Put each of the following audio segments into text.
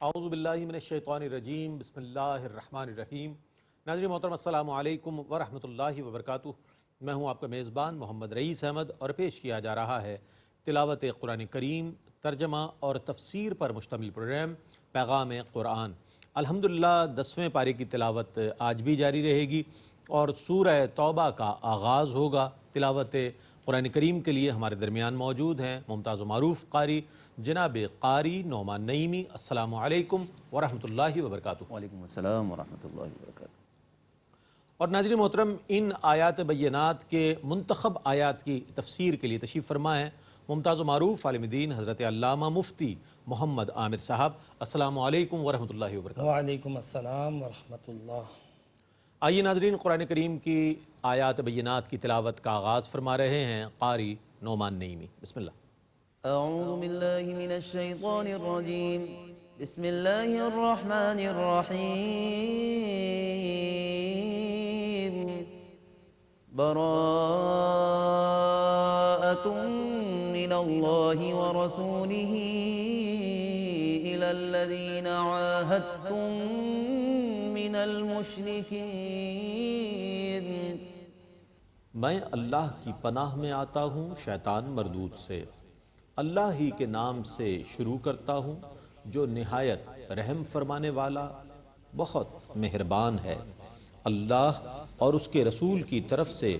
اعوذ باللہ من الشیطان الرجیم، بسم اللہ الرحمن الرحیم۔ ناظرین محترم، السلام علیکم ورحمۃ اللہ وبرکاتہ۔ میں ہوں آپ کا میزبان محمد رئیس احمد، اور پیش کیا جا رہا ہے تلاوت قرآن کریم، ترجمہ اور تفسیر پر مشتمل پروگرام پیغام قرآن۔ الحمدللہ 10ویں پارے کی تلاوت آج بھی جاری رہے گی اور سورہ توبہ کا آغاز ہوگا۔ تلاوت قرآن کریم کے لیے ہمارے درمیان موجود ہیں ممتاز و معروف قاری جناب قاری نعمان نعیمی۔ السلام علیکم ورحمۃ اللہ وبرکاتہ۔ وعلیکم السلام ورحمۃ اللہ وبرکاتہ۔ اور ناظرین محترم، ان آیات بینات کے منتخب آیات کی تفسیر کے لیے تشریف فرما ہے ممتاز و معروف عالم دین حضرت علامہ مفتی محمد عامر صاحب۔ السلام علیکم ورحمۃ اللہ وبرکاتہ۔ وعلیکم السلام ورحمۃ اللہ۔ آئیے ناظرین، قرآن کریم کی آیات بینات کی تلاوت کا آغاز فرما رہے ہیں قاری نعمان نعیمی۔ بسم اللہ۔ اعوذ باللہ من الشیطان الرجیم، بسم اللہ الرحمن الرحیم۔ براءۃ من اللہ ورسولہ الی الذین عاہدتم من المشرکین۔ میں اللہ کی پناہ میں آتا ہوں شیطان مردود سے۔ اللہ ہی کے نام سے شروع کرتا ہوں جو نہایت رحم فرمانے والا بہت مہربان ہے۔ اللہ اور اس کے رسول کی طرف سے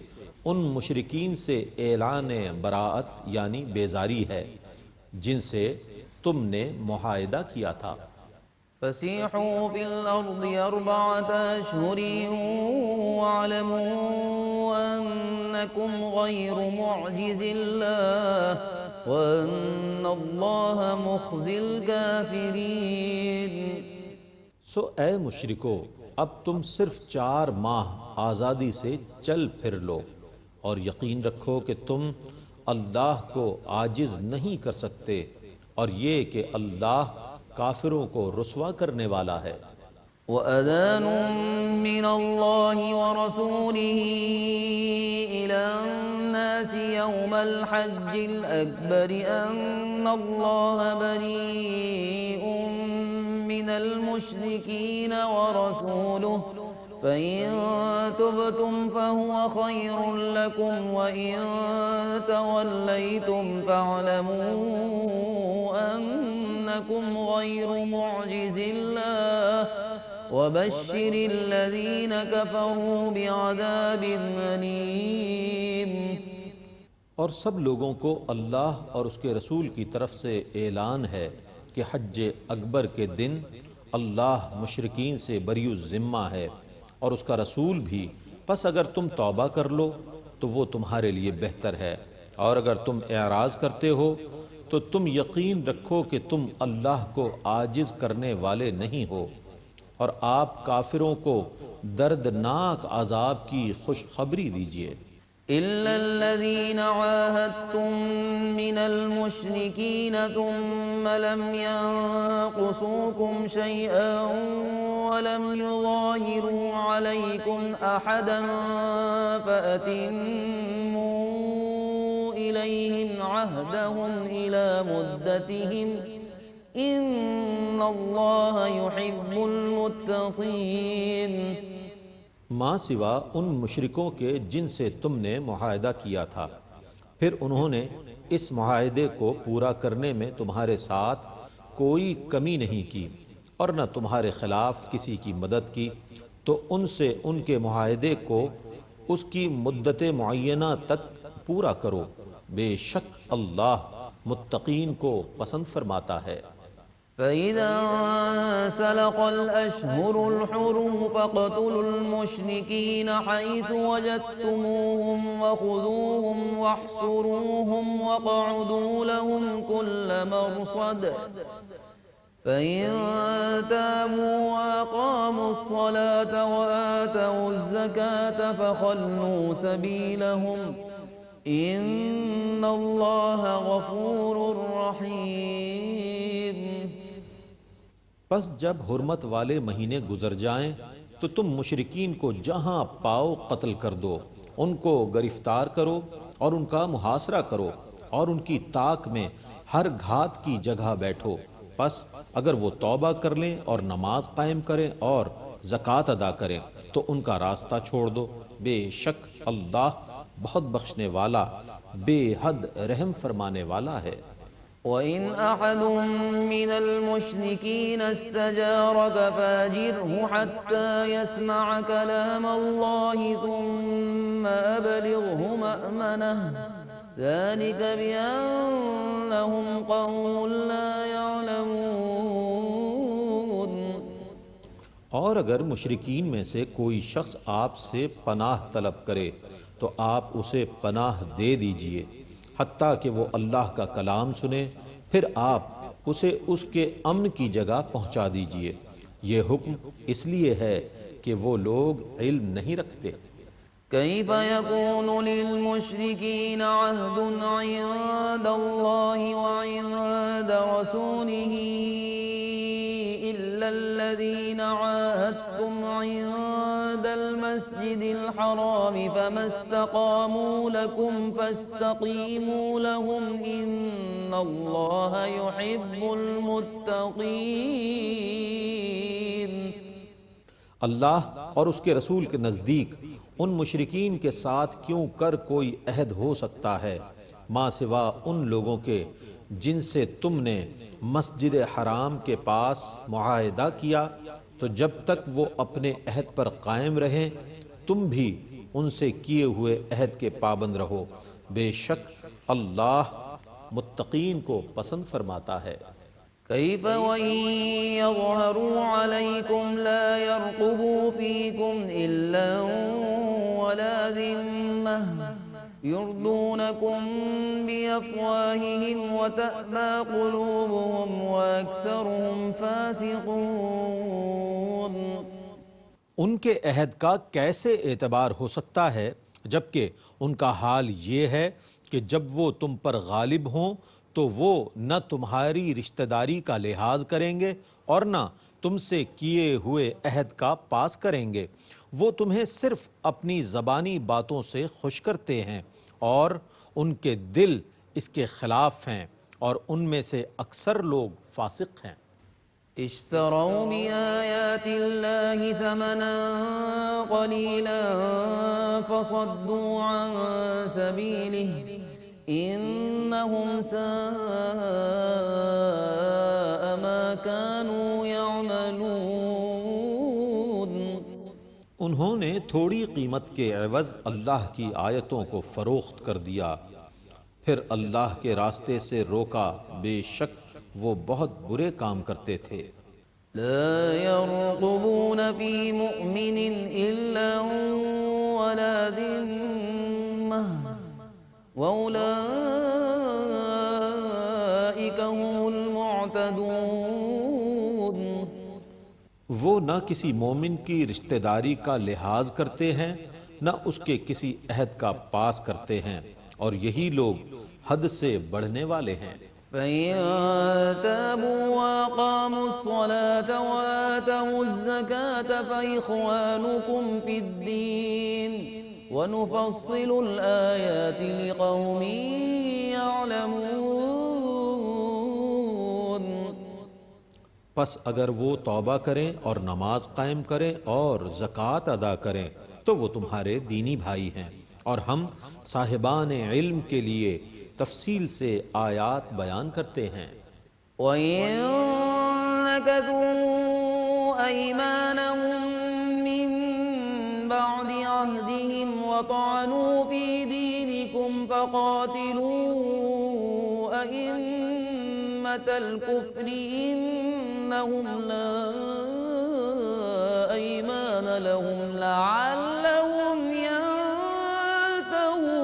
ان مشرکین سے اعلان براءت یعنی بیزاری ہے جن سے تم نے معاہدہ کیا تھا۔ فسیحوا فی الارض اربعۃ اشہر واعلموا انکم غیر معجز اللہ وان اللہ مخزی الکافرین۔ سو اے مشرکو، اب تم صرف 4 ماہ آزادی سے چل پھر لو، اور یقین رکھو کہ تم اللہ کو عاجز نہیں کر سکتے، اور یہ کہ اللہ کافروں کو رسوا کرنے والا ہے۔ وَأَذَانٌ مِّنَ اللَّهِ وَرَسُولِهِ إِلَى النَّاسِ يَوْمَ الْحَجِّ الْأَكْبَرِ أَنَّ اللَّهَ بَرِيءٌ مِّنَ الْمُشْرِكِينَ وَرَسُولُهُ فَإِن تُبْتُمْ فَهُوَ خَيْرٌ لَكُمْ وَإِن تَوَلَّيْتُمْ فَاعْلَمُوا أَنَّكُمْ غَيْرُ مُعْجِزِ اللَّهِ وَبَشِّرِ الَّذِينَ كَفَرُوا بِعَذَابٍ أَلِيمٍ۔ اور سب لوگوں کو اللہ اور اس کے رسول کی طرف سے اعلان ہے کہ حج اکبر کے دن اللہ مشرکین سے بری الذمہ ہے اور اس کا رسول بھی، پس اگر تم توبہ کر لو تو وہ تمہارے لیے بہتر ہے، اور اگر تم اعراض کرتے ہو تو تم یقین رکھو کہ تم اللہ کو عاجز کرنے والے نہیں ہو، اور آپ کافروں کو دردناک عذاب کی خوشخبری دیجیے۔ إِلَّا الَّذِينَ عَاهَدتُّم مِّنَ الْمُشْرِكِينَ ثُمَّ لَمْ يَنقُصُوكُمْ شَيْئًا وَلَمْ يُظَاهِرُوا عَلَيْكُمْ أَحَدًا فَأَتِمُّوا إِلَيْهِمْ عَهْدَهُمْ إِلَى مُدَّتِهِمْ إِنَّ اللَّهَ يُحِبُّ الْمُتَّقِينَ۔ ماں سوا ان مشرکوں کے جن سے تم نے معاہدہ کیا تھا، پھر انہوں نے اس معاہدے کو پورا کرنے میں تمہارے ساتھ کوئی کمی نہیں کی اور نہ تمہارے خلاف کسی کی مدد کی، تو ان سے ان کے معاہدے کو اس کی مدت معینہ تک پورا کرو، بے شک اللہ متقین کو پسند فرماتا ہے۔ فَإِذَا انسَلَخَ الْأَشْهُرُ الْحُرُمُ فَاقْتُلُوا الْمُشْرِكِينَ حَيْثُ وَجَدتُّمُوهُمْ وَخُذُوهُمْ وَاحْصُرُوهُمْ وَاقْعُدُوا لَهُمْ كُلَّ مَرْصَدٍ فَإِن تَابُوا وَأَقَامُوا الصَّلَاةَ وَآتَوُا الزَّكَاةَ فَخَلُّوا سَبِيلَهُمْ إِنَّ اللَّهَ غَفُورٌ رَّحِيمٌ۔ پس جب حرمت والے مہینے گزر جائیں تو تم مشرکین کو جہاں پاؤ قتل کر دو، ان کو گرفتار کرو اور ان کا محاصرہ کرو، اور ان کی طاق میں ہر گھات کی جگہ بیٹھو، پس اگر وہ توبہ کر لیں اور نماز قائم کریں اور زکوٰۃ ادا کریں تو ان کا راستہ چھوڑ دو، بے شک اللہ بہت بخشنے والا بے حد رحم فرمانے والا ہے۔ وَإِنْ أَحَدٌ مِّنَ الْمُشْرِكِينَ اسْتَجَارَكَ فَأَجِرْهُ حَتَّى يَسْمَعَ كَلَامَ اللَّهِ ثُمَّ أَبْلِغْهُ مَأْمَنَهُ ذَلِكَ بِأَنَّهُمْ قَوْمٌ لَّا يَعْلَمُونَ۔ اور اگر مشرکین میں سے کوئی شخص آپ سے پناہ طلب کرے تو آپ اسے پناہ دے دیجئے حتیٰ کہ وہ اللہ کا کلام سنے، پھر آپ اسے اس کے امن کی جگہ پہنچا دیجئے۔ یہ حکم اس لیے ہے کہ وہ لوگ علم نہیں رکھتے۔ كيف يكون للمشركين عهد عند الله وعند رسوله إلا الذين عاهدتم عند المسجد الحرام فما استقاموا لكم فاستقيموا لهم إن الله يحب المتقين۔ اللہ اور اس کے رسول کے نزدیک ان مشرکین کے ساتھ کیوں کر کوئی عہد ہو سکتا ہے ماں سوا ان لوگوں کے جن سے تم نے مسجد حرام کے پاس معاہدہ کیا، تو جب تک وہ اپنے عہد پر قائم رہیں تم بھی ان سے کیے ہوئے عہد کے پابند رہو، بے شک اللہ متقین کو پسند فرماتا ہے۔ كيف وإن يظهروا عليكم لا يرقبوا فيكم إلا ولا ذمة يرضونكم بأفواههم وتأبى قلوبهم وأكثرهم فاسقون۔ ان کے عہد کا کیسے اعتبار ہو سکتا ہے جبکہ ان کا حال یہ ہے کہ جب وہ تم پر غالب ہوں تو وہ نہ تمہاری رشتہ داری کا لحاظ کریں گے اور نہ تم سے کیے ہوئے عہد کا پاس کریں گے، وہ تمہیں صرف اپنی زبانی باتوں سے خوش کرتے ہیں اور ان کے دل اس کے خلاف ہیں اور ان میں سے اکثر لوگ فاسق ہیں۔ اشتروا بآيات الله ثمنا قليلا فصدوا عن سبيله إنهم ساء ما كانوا يعملون۔ انہوں نے تھوڑی قیمت کے عوض اللہ کی آیتوں کو فروخت کر دیا، پھر اللہ کے راستے سے روکا، بے شک وہ بہت برے کام کرتے تھے۔ لا يرقبون في مؤمن إلا ولا ذمة وأولئك هم المعتدون۔ وہ نہ کسی مومن کی رشتہ داری کا لحاظ کرتے ہیں نہ اس کے کسی عہد کا پاس کرتے ہیں، اور یہی لوگ حد سے بڑھنے والے ہیں۔ فَإِن تَابُوا وَأَقَامُوا الصَّلَاةَ وَآتَوُا الزَّكَاةَ فَإِخْوَانُكُمْ فِي الدِّينِ وَنُفَصِّلُ الْآيَاتِ لِقَوْمٍ يَعْلَمُونَ۔ پس اگر وہ توبہ کریں اور نماز قائم کریں اور زکوٰۃ ادا کریں تو وہ تمہارے دینی بھائی ہیں، اور ہم صاحبان علم کے لیے تفصیل سے آیات بیان کرتے ہیں۔ وَإِن نَكَثُوا أَيْمَانَهُم مِّن بَعْدِ عَهْدِهِمْ وَطَعَنُوا فِي دِينِكُمْ فَقَاتِلُوا أَئِمَّةَ الْكُفْرِ إِنَّهُمْ لَا أَيْمَانَ لَهُمْ لَعَلَّهُمْ يَنْتَهُونَ۔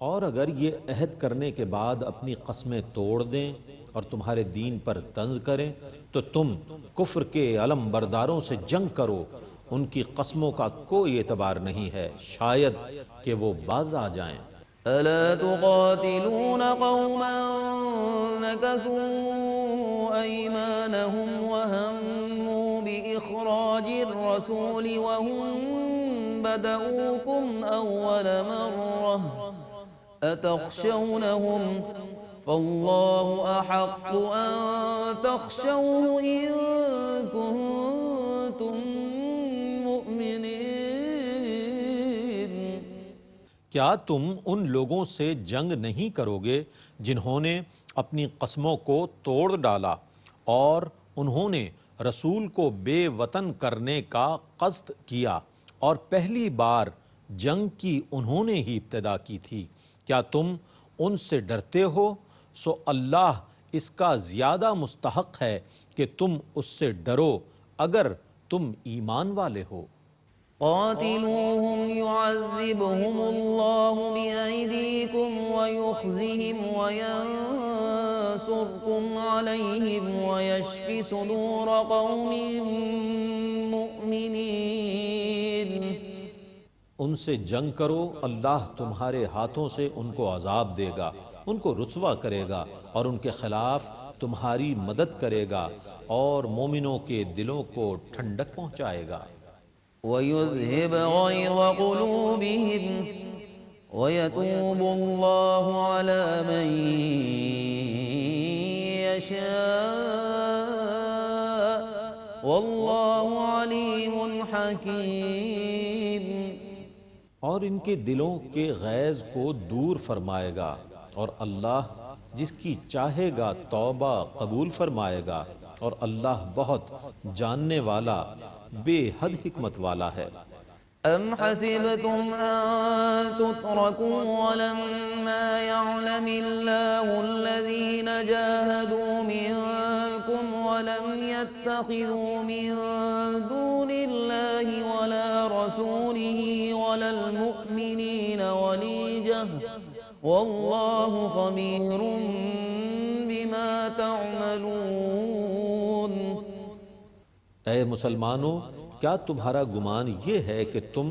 اور اگر یہ عہد کرنے کے بعد اپنی قسمیں توڑ دیں اور تمہارے دین پر طنز کریں تو تم کفر کے علم برداروں سے جنگ کرو، ان کی قسموں کا کوئی اعتبار نہیں ہے، شاید کہ وہ باز آ جائیں۔ أَلَا تُقَاتِلُونَ قَوْمًا نَكَثُوا أَيْمَانَهُمْ وَهَمُّوا بِإِخْرَاجِ الرَّسُولِ وَهُمْ بَدَؤُوكُمْ أَوَّلَ مَرَّةٍ أَتَخْشَوْنَهُمْ فالله أحق أن تخشوه إن كنتم مؤمنين. کیا تم ان لوگوں سے جنگ نہیں کرو گے جنہوں نے اپنی قسموں کو توڑ ڈالا اور انہوں نے رسول کو بے وطن کرنے کا قصد کیا اور پہلی بار جنگ کی انہوں نے ہی ابتدا کی تھی؟ کیا تم ان سے ڈرتے ہو؟ سو اللہ اس کا زیادہ مستحق ہے کہ تم اس سے ڈرو اگر تم ایمان والے ہو۔ قاتلوهم يعذبهم الله بأيديكم ويخزهم وينصركم عليهم ويشف صدور قوم مؤمنين. ان سے جنگ کرو، اللہ تمہارے ہاتھوں سے ان کو عذاب دے گا، ان کو رسوا کرے گا اور ان کے خلاف تمہاری مدد کرے گا اور مومنوں کے دلوں کو ٹھنڈک پہنچائے گا۔ وَيُذْهِبْ غَيْظَ قُلُوبِهِمْ وَيَتُوبُ اللَّهُ عَلَى مَن يَشَاءُ وَاللَّهُ عَلِيمٌ حَكِيمٌ. اور ان کے دلوں کے غیظ کو دور فرمائے گا اور اللہ جس کی چاہے گا توبہ قبول فرمائے گا، اور اللہ بہت جاننے والا بے حد حکمت والا ہے۔ أَمْ حَسِبْتُمْ أَن تُتْرَكُوا وَلَمَّا يَعْلَمِ اللَّهُ الَّذِينَ جَاهَدُوا مِنكُمْ وَلَمْ يَتَّخِذُوا مِن دُونِ اللَّهِ وَلَا رَسُولِهِ وَلَا الْمُؤْمِنِينَ وَلِيجَةً وَاللَّهُ خَبِيرٌ بِمَا تَعْمَلُونَ. اے مسلمانوں، کیا تمہارا گمان یہ ہے کہ تم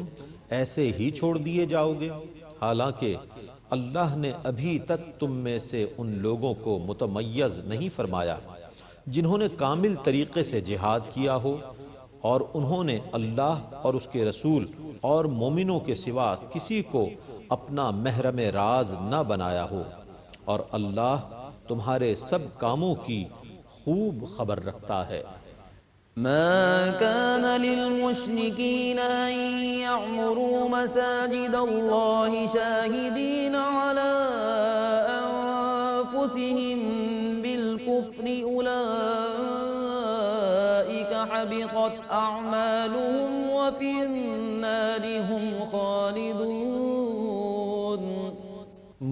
ایسے ہی چھوڑ دیے جاؤ گے؟ حالانکہ اللہ نے ابھی تک تم میں سے ان لوگوں کو متمیز نہیں فرمایا جنہوں نے کامل طریقے سے جہاد کیا ہو اور انہوں نے اللہ اور اس کے رسول اور مومنوں کے سوا کسی کو اپنا محرم راز نہ بنایا ہو، اور اللہ تمہارے سب کاموں کی خوب خبر رکھتا ہے۔ ما كان للمشركين أن يعمروا مساجد الله شاهدين على أنفسهم بالكفر أولئك حبطت أعمالهم وفي النار هم خالدون.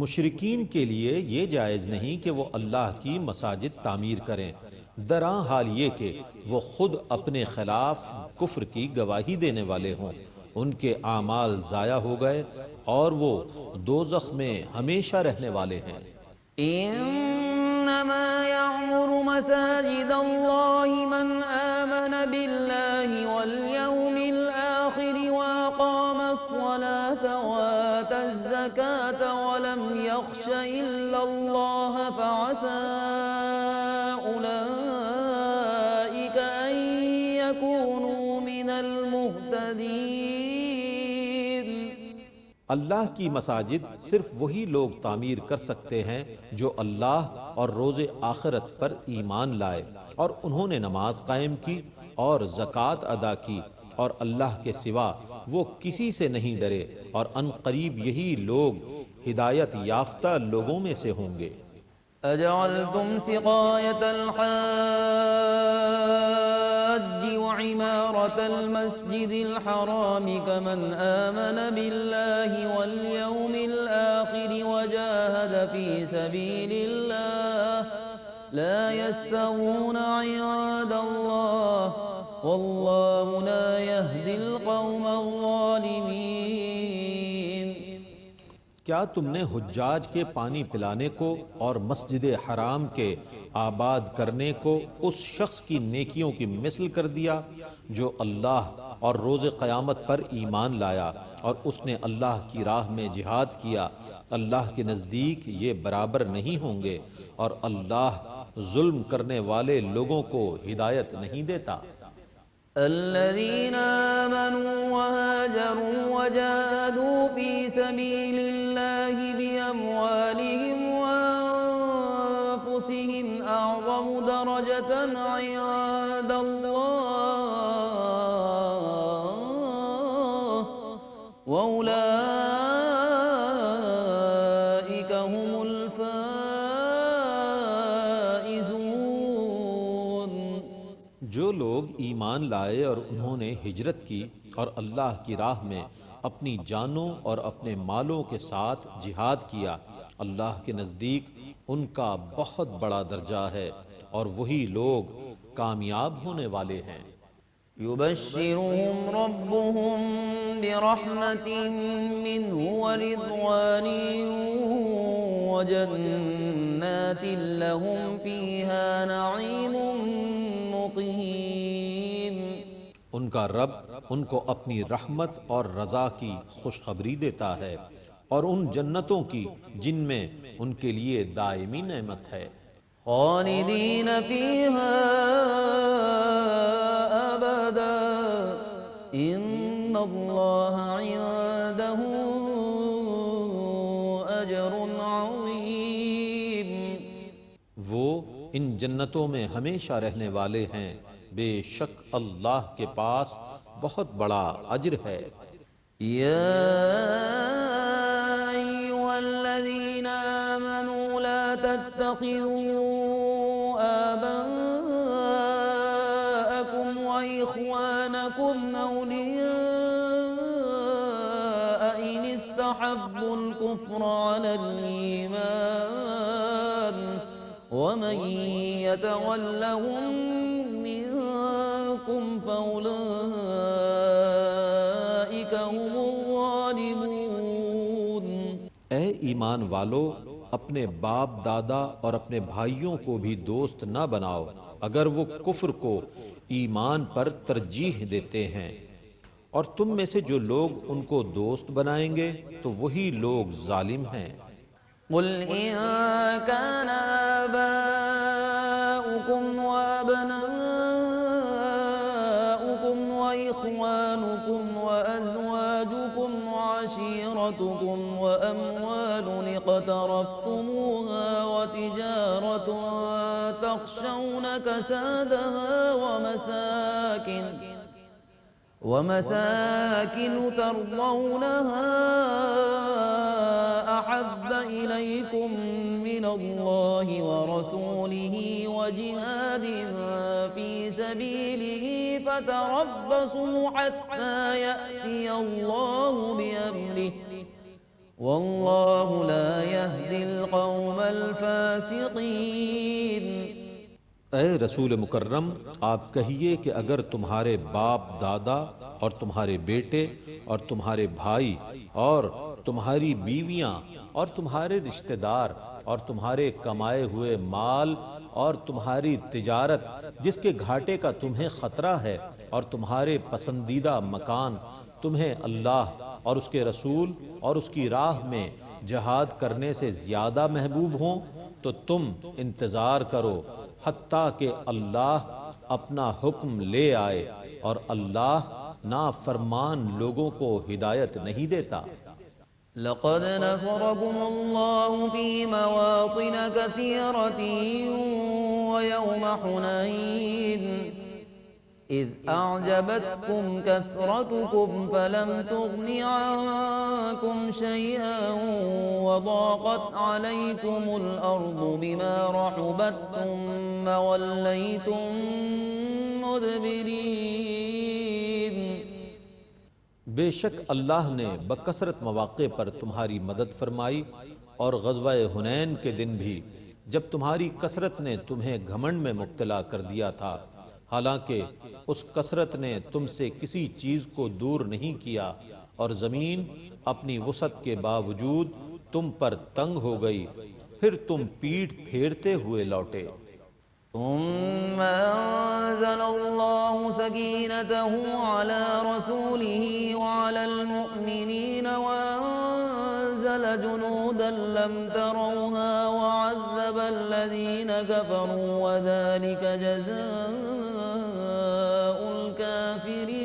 مشرکین کے لیے یہ جائز نہیں کہ وہ اللہ کی مساجد تعمیر کریں، درآں حال یہ کہ وہ خود اپنے خلاف کفر کی گواہی دینے والے ہوں، ان کے اعمال ضائع ہو گئے اور وہ دوزخ میں ہمیشہ رہنے والے ہیں۔ انما يعمر مساجد الله من آمن بالله واليوم الآخر وأقام الصلاة وآتى الزكاة ولم يخش إلا الله فعسى أولئك أن يكونوا من المهتدين. اللہ کی مساجد صرف وہی لوگ تعمیر کر سکتے ہیں جو اللہ اور روز آخرت پر ایمان لائے اور انہوں نے نماز قائم کی اور زکوٰۃ ادا کی، اور اللہ کے سوا وہ کسی سے نہیں ڈرے، اور ان قریب یہی لوگ ہدایت یافتہ لوگوں میں سے ہوں گے۔ أجعلتم سقاية الحاج وعمارة المسجد الحرام كمن آمن بالله واليوم الآخر وجاهد في سبيل الله لا يستوون عند الله والله لا يهدي القوم الظالمين. کیا تم نے حجاج کے پانی پلانے کو اور مسجد حرام کے آباد کرنے کو اس شخص کی نیکیوں کی مثل کر دیا جو اللہ اور روز قیامت پر ایمان لایا اور اس نے اللہ کی راہ میں جہاد کیا؟ اللہ کے نزدیک یہ برابر نہیں ہوں گے، اور اللہ ظلم کرنے والے لوگوں کو ہدایت نہیں دیتا۔ الذين آمنوا وهاجروا وجاهدوا في سبيل الله بأموالهم أعظم درجة عند الله وأولئك هم الفائزون۔ جو لوگ ایمان لائے اور انہوں نے ہجرت کی اور اللہ کی راہ میں اپنی جانوں اور اپنے مالوں کے ساتھ جہاد کیا، اللہ کے نزدیک ان کا بہت بڑا درجہ ہے اور وہی لوگ کامیاب ہونے والے ہیں۔ يبشرهم ربهم برحمة منه ورضوان وجنات لهم فيها نعيم مقيم۔ ان کا رب ان کو اپنی رحمت اور رضا کی خوشخبری دیتا ہے اور ان جنتوں کی جن میں ان کے لیے دائمی نعمت ہے۔ خالدین فیہا ابدا ان اللہ عنده اجر عظیم۔ وہ ان جنتوں میں ہمیشہ رہنے والے ہیں، بے شک اللہ کے پاس بہت بڑا اجر ہے۔ یا ایھا الذین آمنوا لا تتخذوا آباءکم وإخوانکم اولیاء ان استحبوا الكفر علی الایمان ومن يتولهم منكم فأولئك هم الظالمون۔ اے ایمان والو، اپنے باپ دادا اور اپنے بھائیوں کو بھی دوست نہ بناؤ اگر وہ کفر کو ایمان پر ترجیح دیتے ہیں، اور تم میں سے جو لوگ ان کو دوست بنائیں گے تو وہی لوگ ظالم ہیں۔ قل إن كان آباؤكم وأبناؤكم وإخوانكم وأزواجكم وعشيرتكم وأموال اقترفتموها وتجارة تخشون كسادها ومساكن ترضونها أحب إليكم من الله ورسوله وجهاد في سبيله فتربصوا حتى يأتي الله بأمره والله لا يهدي القوم الفاسقين۔ اے رسول مکرم، آپ کہیے کہ اگر تمہارے باپ دادا اور تمہارے بیٹے اور تمہارے بھائی اور تمہاری بیویاں اور تمہارے رشتہ دار اور تمہارے کمائے ہوئے مال اور تمہاری تجارت جس کے گھاٹے کا تمہیں خطرہ ہے اور تمہارے پسندیدہ مکان تمہیں اللہ اور اس کے رسول اور اس کی راہ میں جہاد کرنے سے زیادہ محبوب ہوں تو تم انتظار کرو حتیٰ کہ اللہ اپنا حکم لے آئے، اور اللہ نافرمان لوگوں کو ہدایت نہیں دیتا۔ لقد نصركم الله في مواطن كثيرة ويوم حنين إذ أعجبتكم كثرتكم فلم تغن عنكم شيئا وضاقت عليكم الأرض بما رحبت ثم وليتم مدبرين۔ بے شک اللہ نے بکثرت مواقع پر تمہاری مدد فرمائی، اور غزوہ حنین کے دن بھی جب تمہاری کثرت نے تمہیں گھمنڈ میں مبتلا کر دیا تھا، حالانکہ اس کثرت نے تم سے کسی چیز کو دور نہیں کیا، اور زمین اپنی وسعت کے باوجود تم پر تنگ ہو گئی، پھر تم پیٹھ پھیرتے ہوئے لوٹے۔ ثم أنزل الله سكينته على رسوله وعلى المؤمنين وأنزل جنودا لم تروها وعذب الذين كفروا وذلك جزاء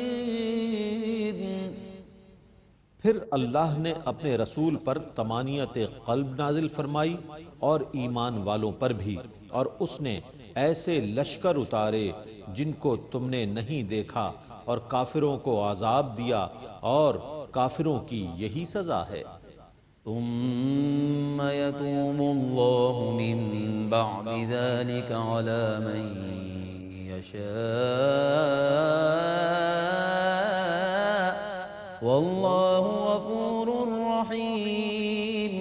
الكافرين۔ پھر اللہ نے اپنے رسول پر طمانیت قلب نازل فرمائی اور ایمان والوں پر بھی، اور اس نے ایسے لشکر اتارے جن کو تم نے نہیں دیکھا اور کافروں کو عذاب دیا اور کافروں کی یہی سزا ہے۔ ثم يتوب الله من بعد ذلك على من يشاء والله غفور رحيم۔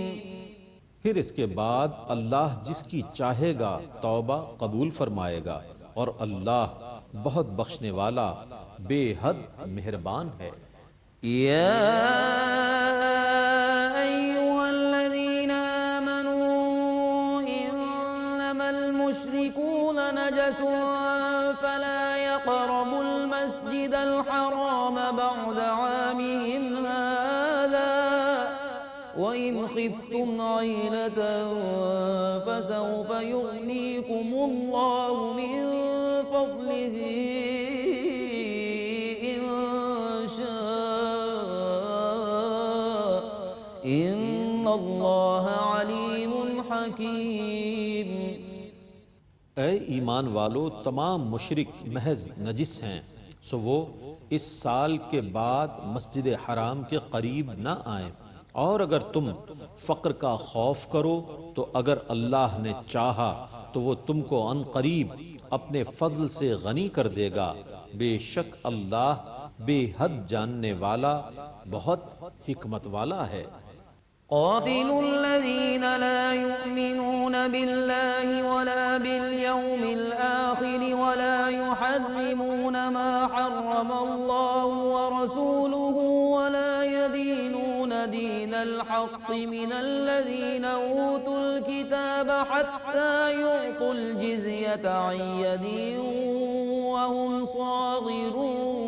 پھر اس کے بعد اللہ جس کی چاہے گا توبہ قبول فرمائے گا، اور اللہ بہت بخشنے والا بے حد مہربان ہے۔ يا أيها الذين آمنوا إنما المشركون نجس فلا يقربوا المسجد الحرام بعد عامهم هذا وإن خفتم عيلة فسوف يغنيكم الله من فضله ان اللہ علیم حکیم۔ اے ایمان والو، تمام مشرک محض نجس ہیں، سو وہ اس سال کے بعد مسجد حرام کے قریب نہ آئیں، اور اگر تم فقر کا خوف کرو تو اگر اللہ نے چاہا تو وہ تم کو عن قریب اپنے فضل سے غنی کر دے گا، بے شک اللہ بے حد جاننے والا بہت حکمت والا ہے۔ قاتلوا الذين لا يؤمنون بالله ولا باليوم الآخر ولا يحرمون ما حرم الله ورسوله ولا يدينون دين الحق من الذين أوتوا الكتاب حتى يعطوا الجزية عن يد وهم صاغرون۔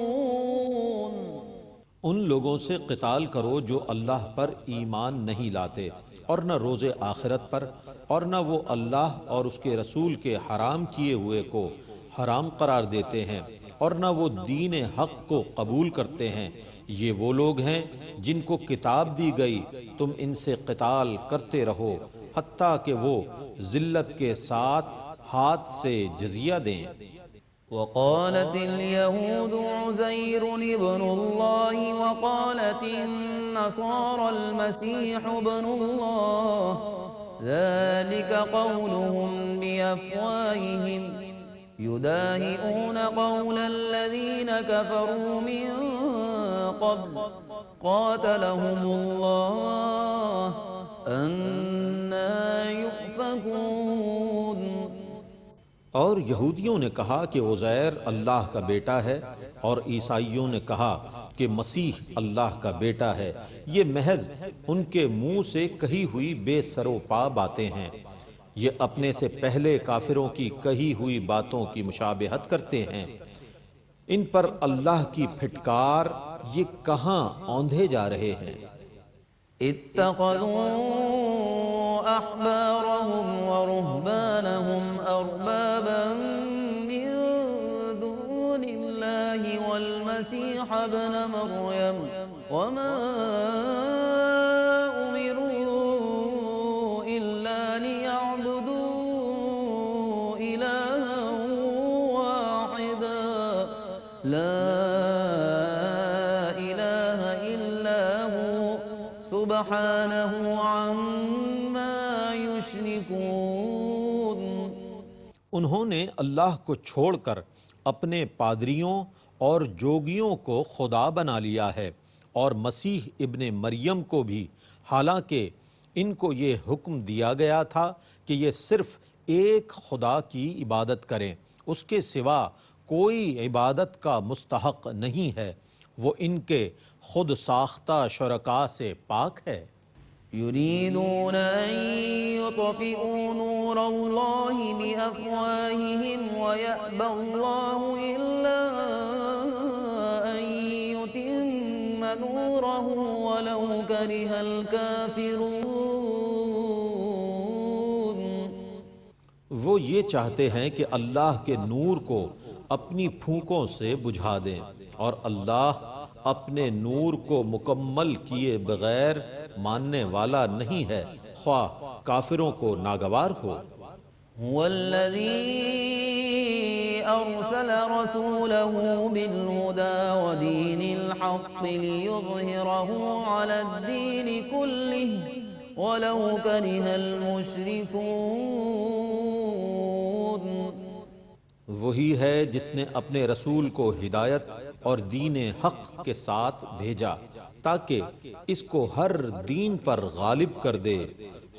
ان لوگوں سے قتال کرو جو اللہ پر ایمان نہیں لاتے اور نہ روز آخرت پر، اور نہ وہ اللہ اور اس کے رسول کے حرام کیے ہوئے کو حرام قرار دیتے ہیں، اور نہ وہ دین حق کو قبول کرتے ہیں۔ یہ وہ لوگ ہیں جن کو کتاب دی گئی، تم ان سے قتال کرتے رہو حتیٰ کہ وہ ذلت کے ساتھ ہاتھ سے جزیہ دیں۔ وقالت اليهود عزير ابن الله وقالت النصارى المسيح ابن الله ذلك قولهم بأفواههم يداهئون قول الذين كفروا من قبل قاتلهم الله أنى يؤفكون۔ اور یہودیوں نے کہا کہ عزیر اللہ کا بیٹا ہے، اور عیسائیوں نے کہا کہ مسیح اللہ کا بیٹا ہے۔ یہ محض ان کے منہ سے کہی ہوئی بے سر و پا باتیں ہیں۔ یہ اپنے سے پہلے کافروں کی کہی ہوئی باتوں کی مشابہت کرتے ہیں۔ ان پر اللہ کی پھٹکار، یہ کہاں اوندھے جا رہے ہیں۔ اتخذوا احبارهم ورهبانهم اربابا من دون الله والمسيح ابن مريم وما امروا الا ليعبدوا الها واحدا لا اله الا هو سبحانه عما يشركون۔ انہوں نے اللہ کو چھوڑ کر اپنے پادریوں اور جوگیوں کو خدا بنا لیا ہے، اور مسیح ابن مریم کو بھی، حالانکہ ان کو یہ حکم دیا گیا تھا کہ یہ صرف ایک خدا کی عبادت کریں، اس کے سوا کوئی عبادت کا مستحق نہیں ہے، وہ ان کے خود ساختہ شرکاء سے پاک ہے۔ يريدون أن يطفئوا نور الله بأفواههم ويأبى الله إلا أن يتم نوره ولو كره الكافرون۔ وہ یہ چاہتے ہیں کہ اللہ کے نور کو اپنی پھونکوں سے بجھا دیں، اور اللہ اپنے نور کو مکمل کیے بغیر ماننے والا نہیں ہے، خواہ کافروں کو ناگوار ہو۔ هو الذي أرسل رسوله بالهدى ودين الحق ليظهره على الدين كله ولو كره المشركون۔ وہی ہے جس نے اپنے رسول کو ہدایت اور دین حق کے ساتھ بھیجا تاکہ اس کو ہر دین پر غالب کر دے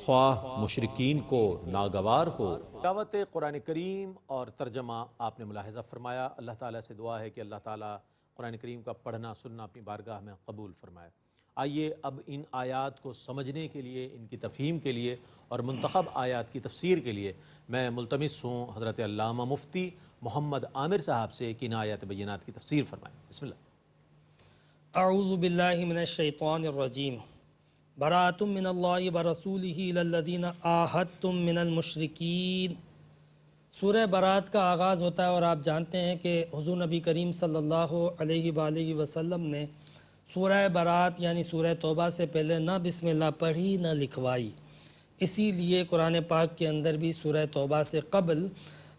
خواہ مشرکین کو ناگوار ہو۔ تلاوت قرآن کریم اور ترجمہ آپ نے ملاحظہ فرمایا۔ اللہ تعالیٰ سے دعا ہے کہ اللہ تعالیٰ قرآن کریم کا پڑھنا سننا اپنی بارگاہ میں قبول فرمائے۔ آئیے اب ان آیات کو سمجھنے کے لیے، ان کی تفہیم کے لیے اور منتخب آیات کی تفسیر کے لیے میں ملتمس ہوں حضرت علامہ مفتی محمد عامر صاحب سے کہ ان آیات بینات کی تفسیر فرمائیں۔ بسم اللہ۔ اعوذ باللہ من الشیطان الرجیم۔ براۃ من اللہ ورسولہ الی الذین عاہدتم من المشرکین۔ سورہ برات کا آغاز ہوتا ہے اور آپ جانتے ہیں کہ حضور نبی کریم صلی اللہ علیہ وآلہ وسلم نے سورہ برات یعنی سورہ توبہ سے پہلے نہ بسم اللہ پڑھی نہ لکھوائی، اسی لیے قرآن پاک کے اندر بھی سورہ توبہ سے قبل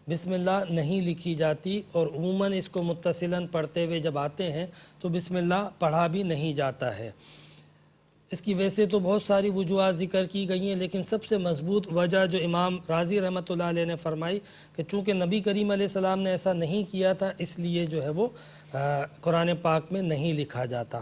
بسم اللہ نہیں لکھی جاتی، اور عموماً اس کو متصلاً پڑھتے ہوئے جب آتے ہیں تو بسم اللہ پڑھا بھی نہیں جاتا ہے۔ اس کی ویسے تو بہت ساری وجوہات ذکر کی گئی ہیں، لیکن سب سے مضبوط وجہ جو امام رازی رحمۃ اللہ علیہ نے فرمائی کہ چونکہ نبی کریم علیہ السلام نے ایسا نہیں کیا تھا، اس لیے جو ہے وہ قرآن پاک میں نہیں لکھا جاتا۔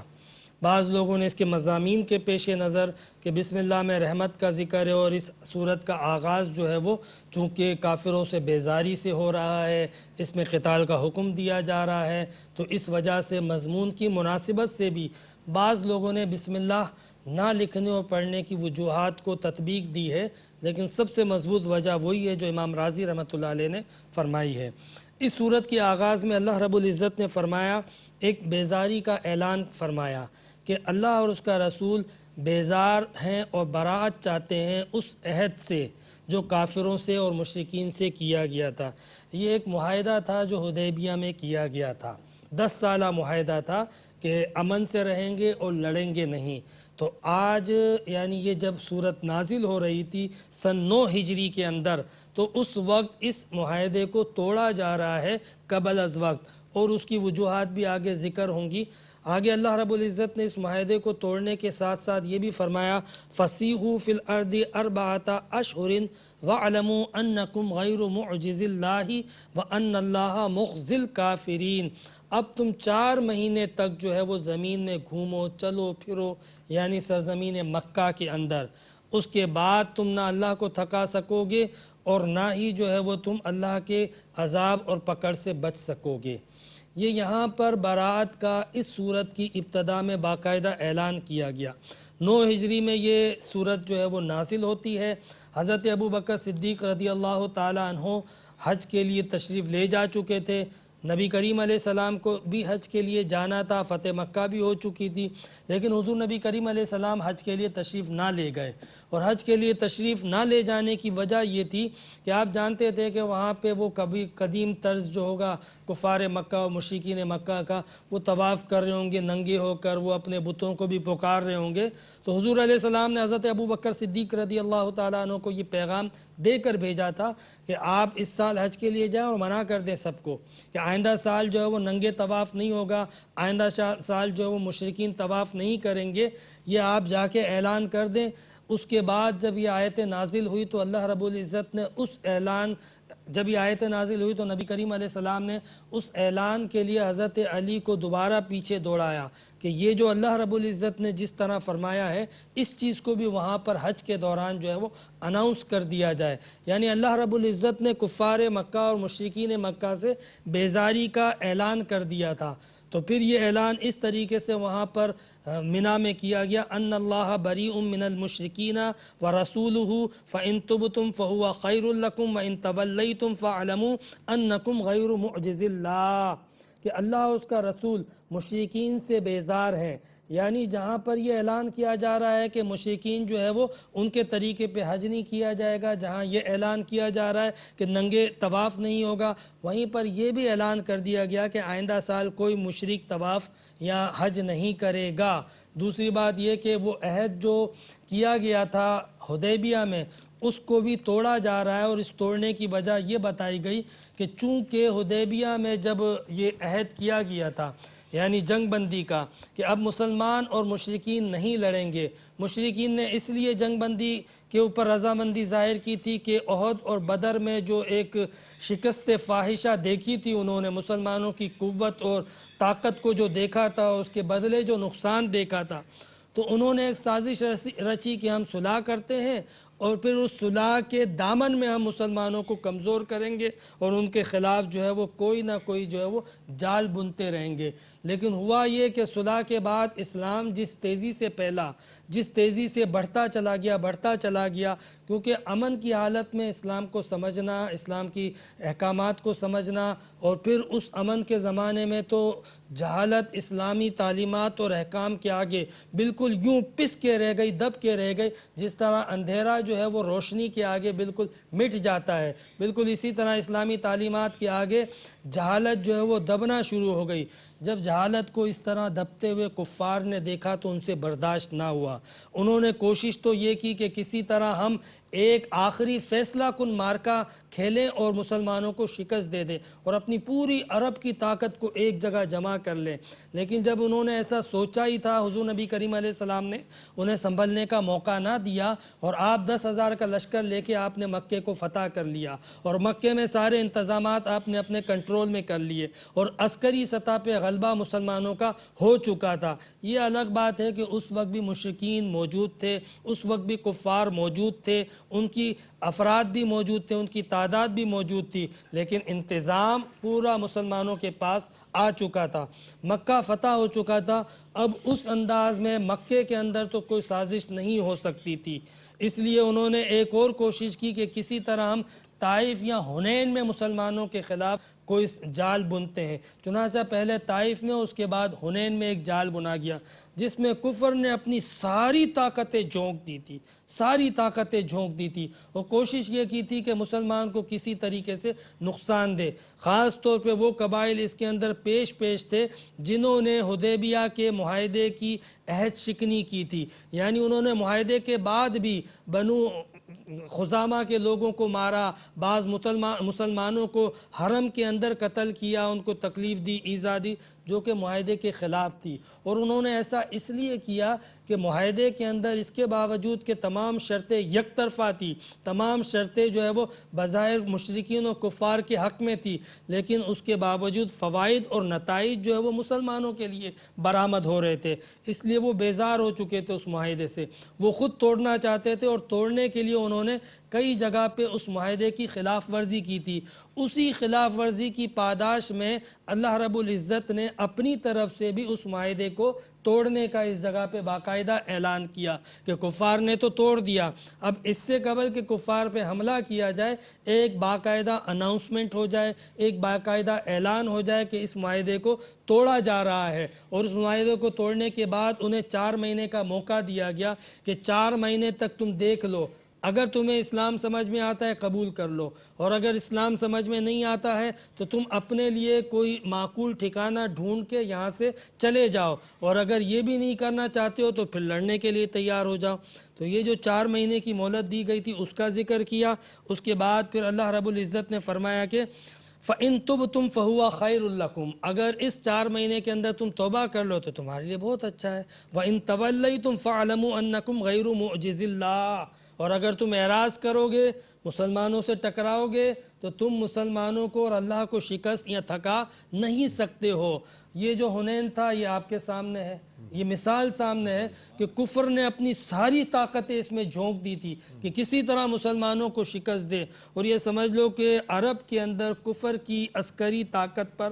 بعض لوگوں نے اس کے مضامین کے پیش نظر کہ بسم اللہ میں رحمت کا ذکر ہے اور اس صورت کا آغاز جو ہے وہ چونکہ کافروں سے بیزاری سے ہو رہا ہے، اس میں قتال کا حکم دیا جا رہا ہے، تو اس وجہ سے مضمون کی مناسبت سے بھی بعض لوگوں نے بسم اللہ نہ لکھنے اور پڑھنے کی وجوہات کو تطبیق دی ہے، لیکن سب سے مضبوط وجہ وہی ہے جو امام رازی رحمۃ اللہ علیہ نے فرمائی ہے۔ اس صورت کے آغاز میں اللہ رب العزت نے فرمایا، ایک بیزاری کا اعلان فرمایا کہ اللہ اور اس کا رسول بیزار ہیں اور براءت چاہتے ہیں اس عہد سے جو کافروں سے اور مشرکین سے کیا گیا تھا۔ یہ ایک معاہدہ تھا جو حدیبیہ میں کیا گیا تھا، 10 سالہ معاہدہ تھا کہ امن سے رہیں گے اور لڑیں گے نہیں۔ تو آج یعنی یہ جب صورت نازل ہو رہی تھی سن 9 ہجری کے اندر، تو اس وقت اس معاہدے کو توڑا جا رہا ہے قبل از وقت، اور اس کی وجوہات بھی آگے ذکر ہوں گی۔ آگے اللہ رب العزت نے اس معاہدے کو توڑنے کے ساتھ ساتھ یہ بھی فرمایا، فَسِیحُوا فِی الْأَرْضِ أَرْبَعَةَ أَشْهُرٍ وَاعْلَمُوا أَنَّکُمْ غَیْرُ مُعْجِزِ اللَّهِ وَأَنَّ اللَّهَ مُخْزِی الْکَافِرِینَ۔ اب تم 4 مہینے تک جو ہے وہ زمین میں گھومو چلو پھرو، یعنی سرزمین مکہ کے اندر، اس کے بعد تم نہ اللہ کو تھکا سکو گے اور نہ ہی جو ہے وہ تم اللہ کے عذاب اور پکڑ سے بچ سکو گے۔ یہ یہاں پر براءت کا اس صورت کی ابتدا میں باقاعدہ اعلان کیا گیا۔ 9 ہجری میں یہ صورت جو ہے وہ نازل ہوتی ہے۔ حضرت ابوبکر صدیق رضی اللہ تعالی عنہ حج کے لیے تشریف لے جا چکے تھے، نبی کریم علیہ السلام کو بھی حج کے لیے جانا تھا، فتح مکہ بھی ہو چکی تھی، لیکن حضور نبی کریم علیہ السلام حج کے لیے تشریف نہ لے گئے، اور حج کے لیے تشریف نہ لے جانے کی وجہ یہ تھی کہ آپ جانتے تھے کہ وہاں پہ وہ کبھی قدیم طرز جو ہوگا کفار مکہ و مشرکین مکہ کا، وہ طواف کر رہے ہوں گے ننگے ہو کر، وہ اپنے بتوں کو بھی پکار رہے ہوں گے۔ تو حضور علیہ السلام نے حضرت ابوبکر صدیق رضی اللہ تعالیٰ عنہ کو یہ پیغام دے کر بھیجا تھا کہ آپ اس سال حج کے لیے جائیں اور منع کر دیں سب کو کہ آئندہ سال جو ہے وہ ننگے طواف نہیں ہوگا، آئندہ سال جو ہے وہ مشرکین طواف نہیں کریں گے، یہ آپ جا کے اعلان کر دیں۔ اس کے بعد جب یہ آیت نازل ہوئی تو اللہ رب العزت نے جب یہ آیت نازل ہوئی تو نبی کریم علیہ السلام نے اس اعلان کے لیے حضرت علی کو دوبارہ پیچھے دوڑایا کہ یہ جو اللہ رب العزت نے جس طرح فرمایا ہے اس چیز کو بھی وہاں پر حج کے دوران جو ہے وہ اناؤنس کر دیا جائے۔ یعنی اللہ رب العزت نے کفار مکہ اور مشرکین مکہ سے بیزاری کا اعلان کر دیا تھا، تو پھر یہ اعلان اس طریقے سے وہاں پر منا میں کیا گیا، ان اللہ بریء من المشرکین ورسولہ فإن تبتم فہو خیر لکم وإن تولیتم فاعلموا انکم غیر معجز اللہ، کہ اللہ اور اس کا رسول مشرکین سے بیزار ہیں۔ یعنی جہاں پر یہ اعلان کیا جا رہا ہے کہ مشرکین جو ہے وہ ان کے طریقے پہ حج نہیں کیا جائے گا، جہاں یہ اعلان کیا جا رہا ہے کہ ننگے طواف نہیں ہوگا، وہیں پر یہ بھی اعلان کر دیا گیا کہ آئندہ سال کوئی مشرک طواف یا حج نہیں کرے گا۔ دوسری بات یہ کہ وہ عہد جو کیا گیا تھا حدیبیہ میں، اس کو بھی توڑا جا رہا ہے، اور اس توڑنے کی وجہ یہ بتائی گئی کہ چونکہ حدیبیہ میں جب یہ عہد کیا گیا تھا یعنی جنگ بندی کا کہ اب مسلمان اور مشرکین نہیں لڑیں گے، مشرکین نے اس لیے جنگ بندی کے اوپر رضامندی ظاہر کی تھی کہ احد اور بدر میں جو ایک شکست فاحشہ دیکھی تھی انہوں نے، مسلمانوں کی قوت اور طاقت کو جو دیکھا تھا، اس کے بدلے جو نقصان دیکھا تھا، تو انہوں نے ایک سازش رچی کہ ہم صلح کرتے ہیں اور پھر اس صلح کے دامن میں ہم مسلمانوں کو کمزور کریں گے اور ان کے خلاف جو ہے وہ کوئی نہ کوئی جو ہے وہ جال بنتے رہیں گے۔ لیکن ہوا یہ کہ صلح کے بعد اسلام جس تیزی سے پھیلا، جس تیزی سے بڑھتا چلا گیا، کیونکہ امن کی حالت میں اسلام کو سمجھنا، اسلام کی احکامات کو سمجھنا، اور پھر اس امن کے زمانے میں تو جہالت اسلامی تعلیمات اور احکام کے آگے بالکل یوں پس کے رہ گئی، دب کے رہ گئی، جس طرح اندھیرا جو ہے وہ روشنی کے آگے بالکل مٹ جاتا ہے، بالکل اسی طرح اسلامی تعلیمات کے آگے جہالت جو ہے وہ دبنا شروع ہو گئی۔ جب جہالت کو اس طرح دبتے ہوئے کفار نے دیکھا تو ان سے برداشت نہ ہوا، انہوں نے کوشش تو یہ کی کہ کسی طرح ہم ایک آخری فیصلہ کن مارکا کھیلیں اور مسلمانوں کو شکست دے دیں اور اپنی پوری عرب کی طاقت کو ایک جگہ جمع کر لیں۔ لیکن جب انہوں نے ایسا سوچا ہی تھا، حضور نبی کریم علیہ السلام نے انہیں سنبھلنے کا موقع نہ دیا اور آپ 10,000 کا لشکر لے کے آپ نے مکے کو فتح کر لیا اور مکے میں سارے انتظامات آپ نے اپنے کنٹرول میں کر لیے اور عسکری سطح پہ غلبہ مسلمانوں کا ہو چکا تھا۔ یہ الگ بات ہے کہ اس وقت بھی مشرکین موجود تھے، اس وقت بھی کفار موجود تھے، ان کی افراد بھی موجود تھے، ان کی تعداد بھی موجود تھی، لیکن انتظام پورا مسلمانوں کے پاس آ چکا تھا، مکہ فتح ہو چکا تھا۔ اب اس انداز میں مکے کے اندر تو کوئی سازش نہیں ہو سکتی تھی، اس لیے انہوں نے ایک اور کوشش کی کہ کسی طرح ہم طائف یا حنین میں مسلمانوں کے خلاف کوئی جال بنتے ہیں۔ چنانچہ پہلے طائف میں، اس کے بعد حنین میں ایک جال بنا گیا جس میں کفر نے اپنی ساری طاقتیں جھونک دی تھی اور کوشش یہ کی تھی کہ مسلمان کو کسی طریقے سے نقصان دے۔ خاص طور پہ وہ قبائل اس کے اندر پیش تھے جنہوں نے حدیبیہ کے معاہدے کی عہد شکنی کی تھی، یعنی انہوں نے معاہدے کے بعد بھی بنو خزامہ کے لوگوں کو مارا، بعض مسلمانوں کو حرم کے اندر قتل کیا، ان کو تکلیف دی، ایذا دی، جو کہ معاہدے کے خلاف تھی۔ اور انہوں نے ایسا اس لیے کیا کہ معاہدے کے اندر اس کے باوجود کہ تمام شرطیں یک طرفہ تھی، تمام شرطیں جو ہے وہ بظاہر مشرکین و کفار کے حق میں تھی، لیکن اس کے باوجود فوائد اور نتائج جو ہے وہ مسلمانوں کے لیے برآمد ہو رہے تھے، اس لیے وہ بیزار ہو چکے تھے اس معاہدے سے، وہ خود توڑنا چاہتے تھے اور توڑنے کے لیے انہوں نے کئی جگہ پہ اس معاہدے کی خلاف ورزی کی تھی۔ اسی خلاف ورزی کی پاداش میں اللہ رب العزت نے اپنی طرف سے بھی اس معاہدے کو توڑنے کا اس جگہ پہ باقاعدہ اعلان کیا کہ کفار نے تو توڑ دیا، اب اس سے قبل کہ کفار پہ حملہ کیا جائے ایک باقاعدہ اناؤنسمنٹ ہو جائے، ایک باقاعدہ اعلان ہو جائے کہ اس معاہدے کو توڑا جا رہا ہے، اور اس معاہدے کو توڑنے کے بعد انہیں 4 مہینے کا موقع دیا گیا کہ 4 مہینے تک تم دیکھ لو، اگر تمہیں اسلام سمجھ میں آتا ہے قبول کر لو، اور اگر اسلام سمجھ میں نہیں آتا ہے تو تم اپنے لیے کوئی معقول ٹھکانہ ڈھونڈ کے یہاں سے چلے جاؤ، اور اگر یہ بھی نہیں کرنا چاہتے ہو تو پھر لڑنے کے لیے تیار ہو جاؤ۔ تو یہ جو 4 مہینے کی مہلت دی گئی تھی اس کا ذکر کیا۔ اس کے بعد پھر اللہ رب العزت نے فرمایا کہ فَإِن تُبْتُمْ فَهُوَ خَيْرٌ لَكُمْ، اگر اس 4 مہینے کے اندر تم توبہ کر لو تو تمہارے لیے بہت اچھا ہے۔ وَإِن تَوَلَّيْتُمْ فَاعْلَمُوا أَنَّكُمْ غَيْرُ مُعْجِزِ اللَّهِ، اور اگر تم اعراض کرو گے، مسلمانوں سے ٹکراؤ گے تو تم مسلمانوں کو اور اللہ کو شکست یا تھکا نہیں سکتے ہو۔ یہ جو حنین تھا یہ آپ کے سامنے ہے، یہ مثال سامنے ہے کہ کفر نے اپنی ساری طاقتیں اس میں جھونک دی تھی کہ کسی طرح مسلمانوں کو شکست دے، اور یہ سمجھ لو کہ عرب کے اندر کفر کی عسکری طاقت پر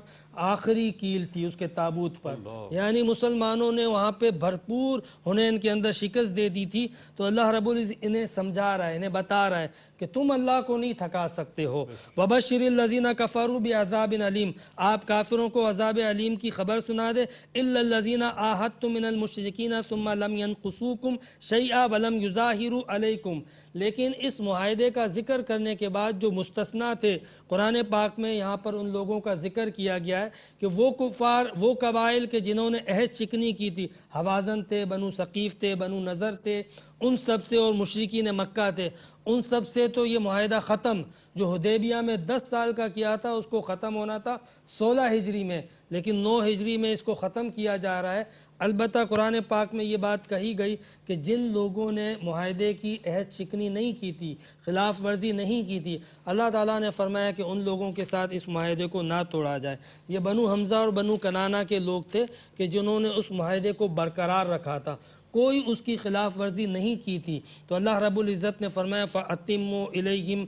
آخری کیل تھی اس کے تابوت پر، یعنی مسلمانوں نے وہاں پہ بھرپور حنین کے اندر شکست دے دی تھی۔ تو اللہ رب العزت انہیں سمجھا رہا ہے، انہیں بتا رہا ہے کہ تم اللہ کو نہیں تھکا سکتے ہو۔ وَبَشِّرِ الَّذِينَ كَفَرُوا بِعَذَابٍ أَلِيمٍ، آپ کافروں کو عذاب علیم کی خبر سنا دے۔ إِلَّا الَّذِينَ عَاهَدتُّم مِّنَ الْمُشْرِكِينَ ثُمَّ لَمْ يَنْقُصُوكُمْ شَيْئًا وَلَمْ يُظَاهِرُوا عَلَيْكُمْ، لیکن اس معاہدے کا ذکر کرنے کے بعد جو مستثنا تھے قرآن پاک میں یہاں پر ان لوگوں کا ذکر کیا گیا ہے کہ وہ کفار، وہ قبائل کے جنہوں نے عہد چکنی کی تھی، حوازن تھے، بنو ثقیف تھے، بنو نضر تھے، ان سب سے، اور مشرکین مکہ تھے، ان سب سے تو یہ معاہدہ ختم جو حدیبیہ میں 10 سال کا کیا تھا اس کو ختم ہونا تھا 16 ہجری میں، لیکن 9 ہجری میں اس کو ختم کیا جا رہا ہے۔ البتہ قرآن پاک میں یہ بات کہی گئی کہ جن لوگوں نے معاہدے کی عہد شکنی نہیں کی تھی، خلاف ورزی نہیں کی تھی، اللہ تعالیٰ نے فرمایا کہ ان لوگوں کے ساتھ اس معاہدے کو نہ توڑا جائے۔ یہ بنو حمزہ اور بنو کنانہ کے لوگ تھے کہ جنہوں نے اس معاہدے کو برقرار رکھا تھا، کوئی اس کی خلاف ورزی نہیں کی تھی۔ تو اللہ رب العزت نے فرمایا فَأَتِمُّوا إِلَيْهِمْ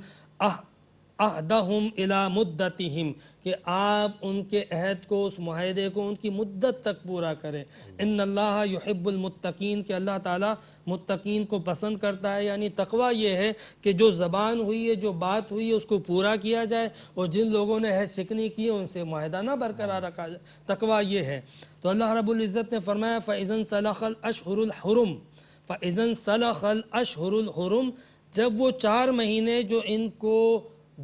عہدہم الی مدتہم، کہ آپ ان کے عہد کو، اس معاہدے کو ان کی مدت تک پورا کریں۔ ان اللہ یحب المتقین، کہ اللہ تعالیٰ متقین کو پسند کرتا ہے، یعنی تقویٰ یہ ہے کہ جو زبان ہوئی ہے، جو بات ہوئی ہے، اس کو پورا کیا جائے، اور جن لوگوں نے عہد شکنی کی ہے ان سے معاہدہ نہ برقرار رکھا جائے، تقویٰ یہ ہے۔ تو اللہ رب العزت نے فرمایا فَإِذَا انسَلَخَ الْأَشْهُرُ الْحُرُمُ، فَإِذَا انسَلَخَ الْأَشْهُرُ الْحُرُمُ، جب وہ 4 مہینے جو ان کو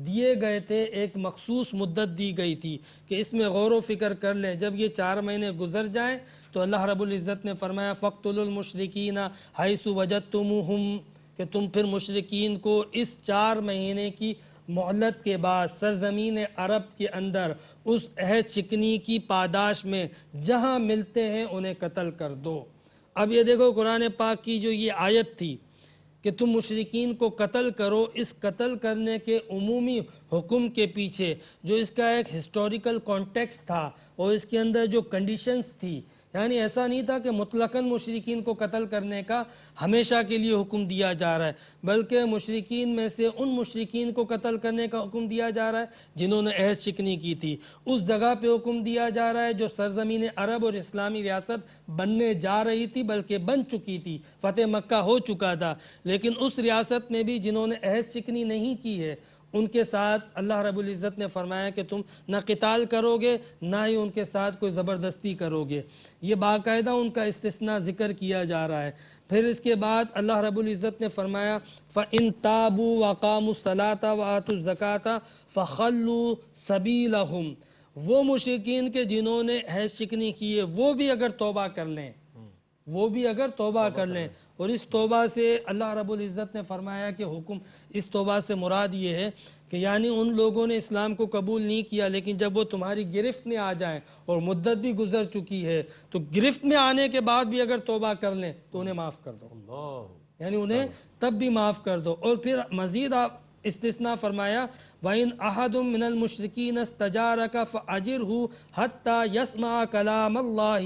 دیے گئے تھے، ایک مخصوص مدت دی گئی تھی کہ اس میں غور و فکر کر لیں، جب یہ 4 مہینے گزر جائیں تو اللہ رب العزت نے فرمایا فَاقْتُلُوا الْمُشْرِكِينَ حَيْثُ وَجَدْتُمُوهُمْ، کہ تم پھر مشرکین کو اس 4 مہینے کی مہلت کے بعد سرزمین عرب کے اندر اس عہد شکنی کی پاداش میں جہاں ملتے ہیں انہیں قتل کر دو۔ اب یہ دیکھو قرآن پاک کی جو یہ آیت تھی کہ تم مشرکین کو قتل کرو، اس قتل کرنے کے عمومی حکم کے پیچھے جو اس کا ایک ہسٹوریکل کانٹیکسٹ تھا اور اس کے اندر جو کنڈیشنز تھی، یعنی ایسا نہیں تھا کہ مطلقاً مشرکین کو قتل کرنے کا ہمیشہ کے لیے حکم دیا جا رہا ہے، بلکہ مشرکین میں سے ان مشرکین کو قتل کرنے کا حکم دیا جا رہا ہے جنہوں نے عہد شکنی کی تھی، اس جگہ پہ حکم دیا جا رہا ہے جو سرزمین عرب اور اسلامی ریاست بننے جا رہی تھی، بلکہ بن چکی تھی، فتح مکہ ہو چکا تھا، لیکن اس ریاست میں بھی جنہوں نے عہد شکنی نہیں کی ہے ان کے ساتھ اللہ رب العزت نے فرمایا کہ تم نہ قتال کرو گے نہ ہی ان کے ساتھ کوئی زبردستی کرو گے۔ یہ باقاعدہ ان کا استثناء ذکر کیا جا رہا ہے۔ پھر اس کے بعد اللہ رب العزت نے فرمایا فَإِن تَابُوا وَأَقَامُوا الصَّلَاةَ وَآتُوا الزَّكَاةَ فَخَلُّوا سَبِيلَهُمْ، وہ مشرکین کے جنہوں نے عہد شکنی کی ہے وہ بھی اگر توبہ کر لیں، وہ بھی اگر توبہ کر لیں، اور اس توبہ سے اللہ رب العزت نے فرمایا کہ حکم، اس توبہ سے مراد یہ ہے کہ یعنی ان لوگوں نے اسلام کو قبول نہیں کیا لیکن جب وہ تمہاری گرفت میں آ جائیں اور مدت بھی گزر چکی ہے تو گرفت میں آنے کے بعد بھی اگر توبہ کر لیں تو انہیں معاف کر دو، یعنی انہیں تب بھی معاف کر دو۔ اور پھر مزید آپ استثناء فرمایا وَإِنْ أَحَدٌ مِّنَ الْمُشْرِكِينَ اسْتَجَارَكَ فَأَجِرْهُ حَتَّى يَسْمَعَ كَلَامَ اللَّهِ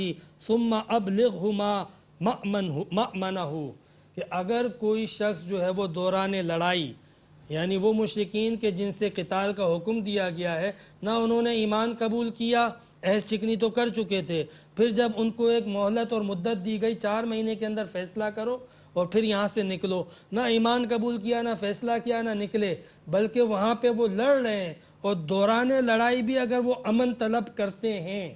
ثُمَّ أَبْلِغْهُ مَا مَأْمَنَهُ، کہ اگر کوئی شخص جو ہے وہ دوران لڑائی، یعنی وہ مشرکین کے جن سے قتال کا حکم دیا گیا ہے، نہ انہوں نے ایمان قبول کیا، عہد شکنی تو کر چکے تھے، پھر جب ان کو ایک مہلت اور مدت دی گئی 4 مہینے کے اندر فیصلہ کرو اور پھر یہاں سے نکلو، نہ ایمان قبول کیا، نہ فیصلہ کیا، نہ نکلے، بلکہ وہاں پہ وہ لڑ رہے ہیں اور دوران لڑائی بھی اگر وہ امن طلب کرتے ہیں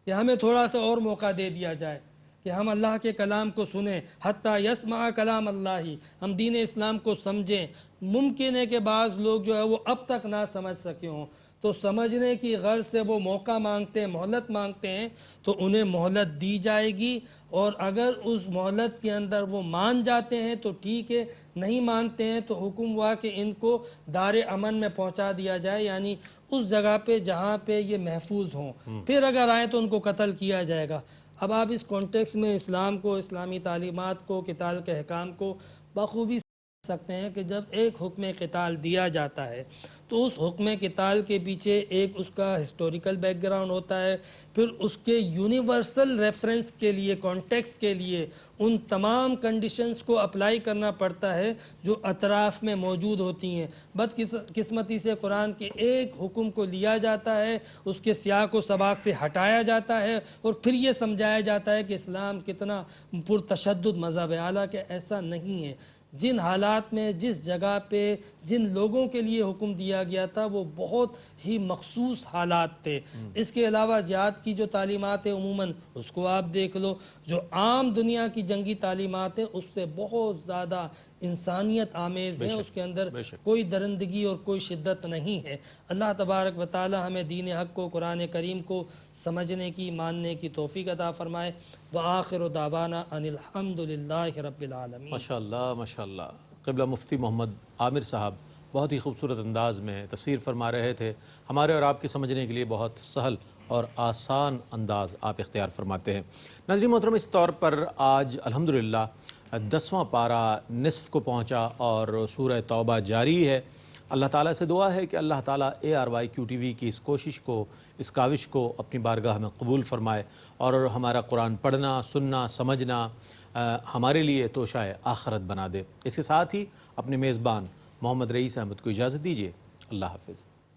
کہ ہمیں تھوڑا سا اور موقع دے دیا جائے کہ ہم اللہ کے کلام کو سنیں، حتیٰ یسمع کلام اللہ، ہم دین اسلام کو سمجھیں، ممکن ہے کہ بعض لوگ جو ہے وہ اب تک نہ سمجھ سکے ہوں، تو سمجھنے کی غرض سے وہ موقع مانگتے ہیں، مہلت مانگتے ہیں، تو انہیں مہلت دی جائے گی، اور اگر اس مہلت کے اندر وہ مان جاتے ہیں تو ٹھیک ہے، نہیں مانتے ہیں تو حکم ہوا کہ ان کو دار امن میں پہنچا دیا جائے، یعنی اس جگہ پہ جہاں پہ یہ محفوظ ہوں، پھر اگر آئیں تو ان کو قتل کیا جائے گا۔ اب آپ اس کانٹیکس میں اسلام کو، اسلامی تعلیمات کو، قتال کے احکام کو بخوبی سکتے ہیں کہ جب ایک حکم قتال دیا جاتا ہے تو اس حکم قتال کے پیچھے ایک اس کا ہسٹوریکل بیک گراؤنڈ ہوتا ہے، پھر اس کے یونیورسل ریفرنس کے لیے، کانٹیکس کے لیے ان تمام کنڈیشنز کو اپلائی کرنا پڑتا ہے جو اطراف میں موجود ہوتی ہیں۔ بدقسمتی سے قرآن کے ایک حکم کو لیا جاتا ہے، اس کے سیاق و سباق سے ہٹایا جاتا ہے اور پھر یہ سمجھایا جاتا ہے کہ اسلام کتنا پرتشدد مذہب ہے، حالانکہ ایسا نہیں ہے۔ جن حالات میں، جس جگہ پہ، جن لوگوں کے لیے حکم دیا گیا تھا وہ بہت ہی مخصوص حالات تھے۔ اس کے علاوہ جہاد کی جو تعلیمات ہیں عموماً اس کو آپ دیکھ لو، جو عام دنیا کی جنگی تعلیمات ہیں اس سے بہت زیادہ انسانیت آمیز ہیں، اس کے اندر کوئی درندگی اور کوئی شدت نہیں ہے۔ اللہ تبارک و تعالی ہمیں دین حق کو، قرآن کریم کو سمجھنے کی، ماننے کی توفیق عطا فرمائے۔ وآخر دعوانا ان الحمد للہ رب العالمین۔ ماشاءاللہ ماشاءاللہ۔ قبلہ مفتی محمد عامر صاحب بہت ہی خوبصورت انداز میں تفسیر فرما رہے تھے۔ ہمارے اور آپ کے سمجھنے کے لیے بہت سہل اور آسان انداز آپ اختیار فرماتے ہیں۔ ناظرین محترم، اس طور پر آج الحمدللہ 10واں پارہ نصف کو پہنچا اور سورہ توبہ جاری ہے۔ اللہ تعالیٰ سے دعا ہے کہ اللہ تعالیٰ ARYQ-TV کی اس کوشش کو، اس کاوش کو اپنی بارگاہ میں قبول فرمائے اور ہمارا قرآن پڑھنا، سننا، سمجھنا ہمارے لیے توشہ آخرت بنا دے۔ اس کے ساتھ ہی اپنے میزبان محمد رئیس احمد کو اجازت دیجیے۔ اللہ حافظ۔